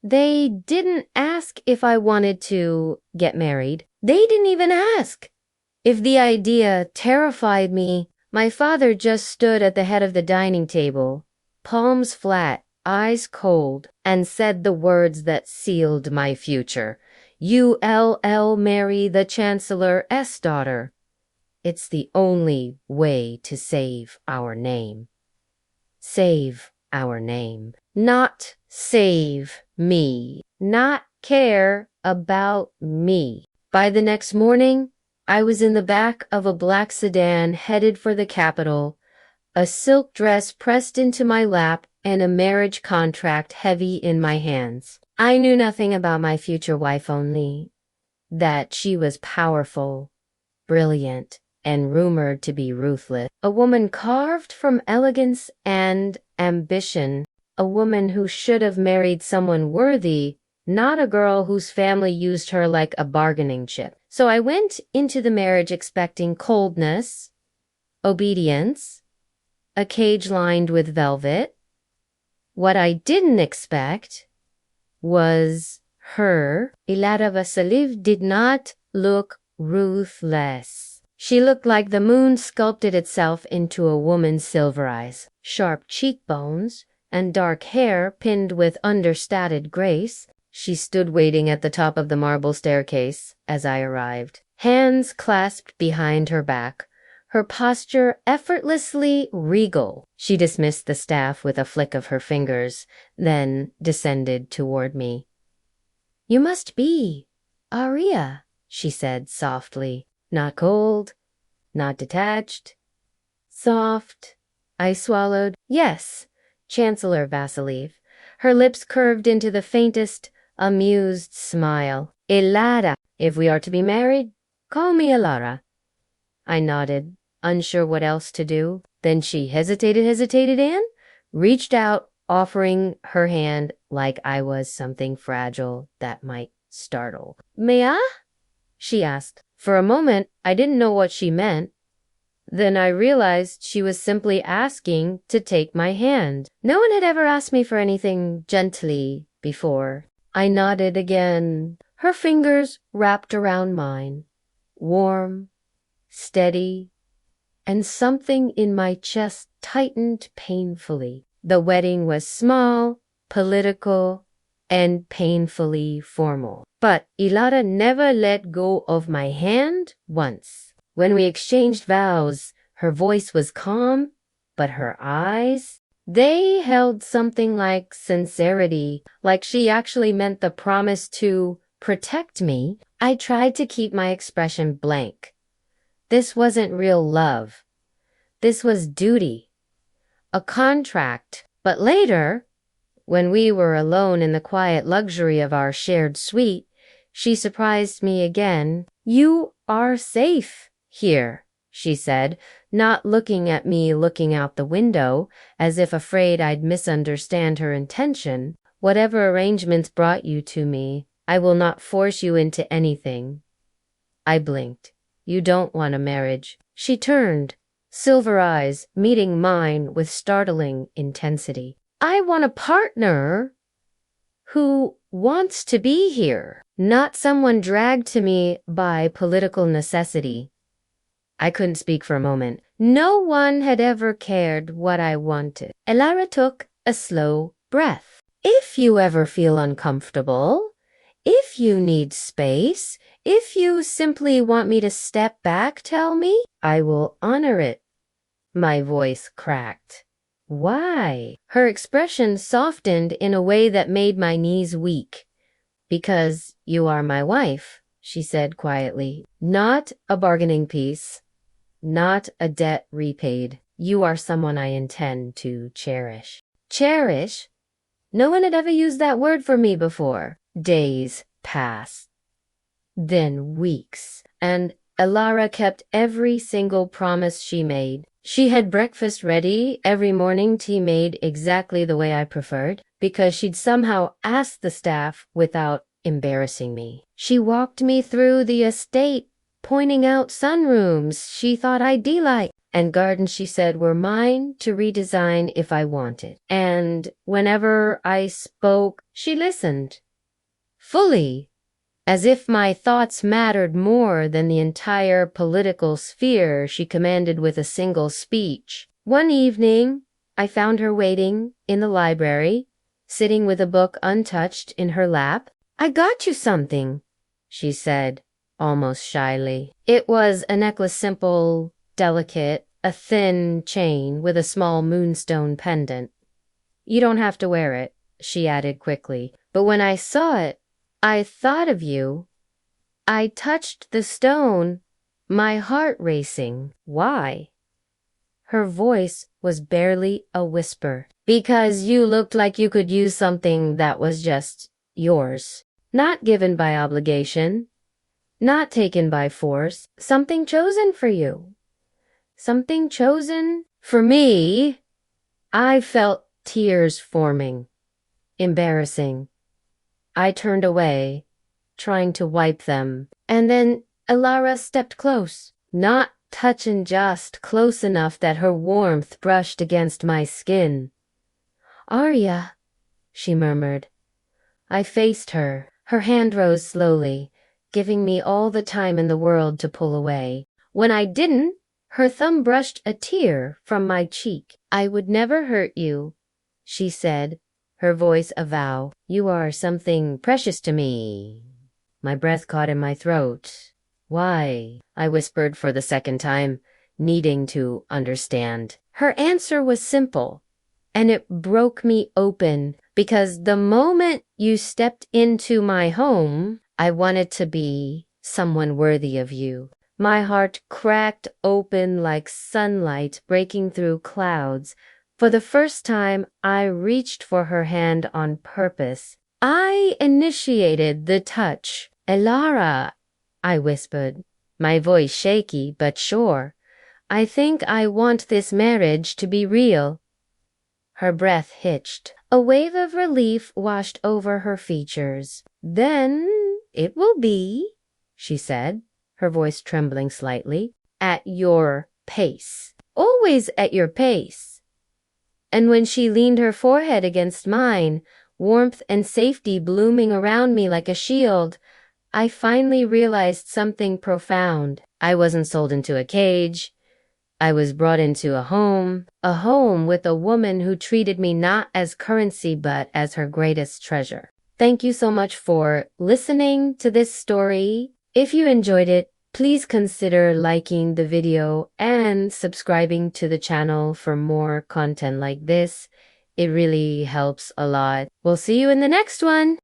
They didn't ask if I wanted to get married. They didn't even ask. If the idea terrified me, my father just stood at the head of the dining table, palms flat, eyes cold, and said the words that sealed my future. "ULL marry the Chancellor's daughter. It's the only way to save our name." Save our name. Not save me. Not care about me. By the next morning, I was in the back of a black sedan headed for the capital, a silk dress pressed into my lap and a marriage contract heavy in my hands. I knew nothing about my future wife, only that she was powerful, brilliant, and rumored to be ruthless. A woman carved from elegance and ambition. A woman who should have married someone worthy, not a girl whose family used her like a bargaining chip. So I went into the marriage expecting coldness, obedience, a cage lined with velvet. What I didn't expect was her. Elara Vasiliv did not look ruthless. She looked like the moon sculpted itself into a woman's silver eyes, sharp cheekbones, and dark hair pinned with understated grace. She stood waiting at the top of the marble staircase as I arrived, hands clasped behind her back, her posture effortlessly regal. She dismissed the staff with a flick of her fingers, then descended toward me. "You must be Aria," she said softly. "Not cold, not detached, soft." I swallowed. "Yes, Chancellor Vasiliv." Her lips curved into the faintest, amused smile. "Elara. If we are to be married, call me Elara." I nodded, unsure what else to do. Then she hesitated and reached out, offering her hand like I was something fragile that might startle. "May I?" she asked. For a moment, I didn't know what she meant. Then I realized she was simply asking to take my hand. No one had ever asked me for anything gently before. I nodded again. Her fingers wrapped around mine, warm, steady, and something in my chest tightened painfully. The wedding was small, political, and painfully formal. But Elara never let go of my hand once. When we exchanged vows, her voice was calm, but her eyes, they held something like sincerity, like she actually meant the promise to protect me. I tried to keep my expression blank. This wasn't real love. This was duty, a contract. But later, when we were alone in the quiet luxury of our shared suite, she surprised me again. "You are safe here," she said, not looking at me looking out the window, as if afraid I'd misunderstand her intention. "Whatever arrangements brought you to me, I will not force you into anything." I blinked. "You don't want a marriage." She turned, silver eyes meeting mine with startling intensity. "I want a partner who wants to be here, not someone dragged to me by political necessity." I couldn't speak for a moment. No one had ever cared what I wanted. Elara took a slow breath. "If you ever feel uncomfortable, if you need space, if you simply want me to step back, tell me. I will honor it." My voice cracked. "Why?" Her expression softened in a way that made my knees weak. "Because you are my wife," she said quietly. "Not a bargaining piece. Not a debt repaid. You are someone I intend to cherish." Cherish? No one had ever used that word for me before. Days passed. Then weeks. And Elara kept every single promise she made. She had breakfast ready every morning, tea made exactly the way I preferred, because she'd somehow asked the staff without embarrassing me. She walked me through the estate, pointing out sunrooms she thought I'd like. and gardens, she said, were mine to redesign if I wanted. And whenever I spoke, she listened. Fully. As if my thoughts mattered more than the entire political sphere she commanded with a single speech. One evening, I found her waiting in the library, sitting with a book untouched in her lap. "I got you something," she said, almost shyly. It was a necklace, simple, delicate, a thin chain with a small moonstone pendant. "You don't have to wear it," she added quickly, "but when I saw it, I thought of you. I touched the stone, my heart racing." "Why?" Her voice was barely a whisper. "Because you looked like you could use something that was just yours. Not given by obligation, not taken by force, something chosen for you. Something chosen for me." I felt tears forming. Embarrassing. I turned away, trying to wipe them, and then Elara stepped close, not touching, just close enough that her warmth brushed against my skin. "Aria," she murmured. I faced her. Her hand rose slowly, giving me all the time in the world to pull away. When I didn't, her thumb brushed a tear from my cheek. "I would never hurt you," she said, her voice a vow. "You are something precious to me." My breath caught in my throat. "Why?" I whispered for the second time, needing to understand. Her answer was simple, and it broke me open, because the moment you stepped into my home, I wanted to be someone worthy of you. My heart cracked open like sunlight breaking through clouds. For the first time, I reached for her hand on purpose. I initiated the touch. "Elara," I whispered, my voice shaky but sure. "I think I want this marriage to be real." Her breath hitched. A wave of relief washed over her features. "Then it will be," she said, her voice trembling slightly, "at your pace. Always at your pace." And when she leaned her forehead against mine, warmth and safety blooming around me like a shield, I finally realized something profound. I wasn't sold into a cage. I was brought into a home with a woman who treated me not as currency but as her greatest treasure. Thank you so much for listening to this story. If you enjoyed it, please consider liking the video and subscribing to the channel for more content like this. It really helps a lot. We'll see you in the next one.